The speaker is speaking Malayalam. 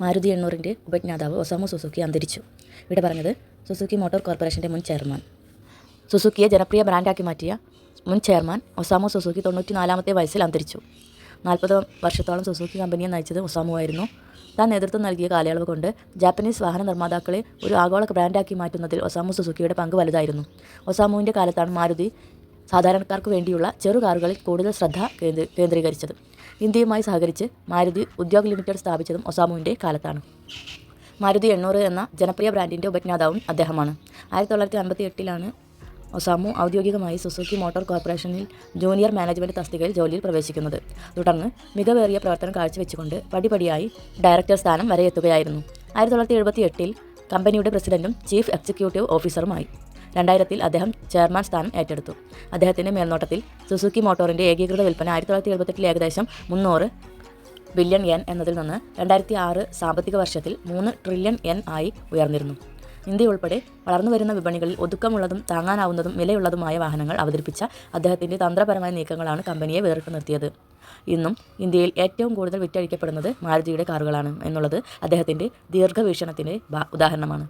മാരുതി 800 ഉപജ്ഞാതാവ് ഒസാമു സുസുക്കി അന്തരിച്ചു. ഇവിടെ പറഞ്ഞത് സുസുക്കി മോട്ടോർ കോർപ്പറേഷൻ്റെ മുൻ ചെയർമാൻ. സുസുക്കിയെ ജനപ്രിയ ബ്രാൻഡാക്കി മാറ്റിയ മുൻ ചെയർമാൻ ഒസാമു സുസുക്കി 94-ാമത്തെ വയസ്സിൽ അന്തരിച്ചു. 40 വർഷത്തോളം സുസുക്കി കമ്പനിയെ നയിച്ചത് ഒസാമുവായിരുന്നു. താൻ നേതൃത്വം നൽകിയ കാലയളവ് കൊണ്ട് ജാപ്പനീസ് വാഹന നിർമ്മാതാക്കളെ ഒരു ആഗോള ബ്രാൻഡാക്കി മാറ്റുന്നതിൽ ഒസാമു സുസുക്കിയുടെ പങ്ക് വലുതായിരുന്നു. ഒസാമുവിൻ്റെ കാലത്താണ് മാരുതി സാധാരണക്കാർക്ക് വേണ്ടിയുള്ള ചെറു കാറുകളിൽ കൂടുതൽ ശ്രദ്ധ കേന്ദ്രീകരിച്ചത്. ഇന്ത്യയുമായി സഹകരിച്ച് മാരുതി ഉദ്യോഗ് ലിമിറ്റഡ് സ്ഥാപിച്ചതും ഒസാമുവിൻ്റെ കാലത്താണ്. മാരുതി 800 എന്ന ജനപ്രിയ ബ്രാൻഡിൻ്റെ ഉപജ്ഞാതാവും അദ്ദേഹമാണ്. 1958-ലാണ് ഒസാമു ഔദ്യോഗികമായി സുസുക്കി മോട്ടോർ കോർപ്പറേഷനിൽ ജൂനിയർ മാനേജ്മെൻറ്റ് തസ്തികയിൽ ജോലിയിൽ പ്രവേശിക്കുന്നത്. തുടർന്ന് മികവേറിയ പ്രവർത്തനം കാഴ്ചവെച്ചുകൊണ്ട് പടിപടിയായി ഡയറക്ടർ സ്ഥാനം വരെ എത്തുകയായിരുന്നു. 1978-ൽ കമ്പനിയുടെ പ്രസിഡന്റും ചീഫ് എക്സിക്യൂട്ടീവ് ഓഫീസറുമായി. 2000-ൽ അദ്ദേഹം ചെയർമാൻ സ്ഥാനം ഏറ്റെടുത്തു. അദ്ദേഹത്തിൻ്റെ മേൽനോട്ടത്തിൽ സുസുക്കി മോട്ടോറിൻ്റെ ഏകീകൃത വിൽപ്പന 1978-ൽ ഏകദേശം 300 ബില്യൺ യെൻ എന്നതിൽ നിന്ന് 2006 സാമ്പത്തിക വർഷത്തിൽ 3 ട്രില്യൺ യെൻ ആയി ഉയർന്നിരുന്നു. ഇന്ത്യ ഉൾപ്പെടെ വളർന്നുവരുന്ന വിപണികളിൽ ഒതുക്കമുള്ളതും താങ്ങാനാവുന്നതും വിലയുള്ളതുമായ വാഹനങ്ങൾ അവതരിപ്പിച്ച അദ്ദേഹത്തിൻ്റെ തന്ത്രപരമായ നീക്കങ്ങളാണ് കമ്പനിയെ വേറിട്ട് നിർത്തിയത്. ഇന്നും ഇന്ത്യയിൽ ഏറ്റവും കൂടുതൽ വിറ്റഴിക്കപ്പെടുന്നത് മാരുതിയുടെ കാറുകളാണ് എന്നുള്ളത് അദ്ദേഹത്തിൻ്റെ ദീർഘവീക്ഷണത്തിൻ്റെ ഉദാഹരണമാണ്.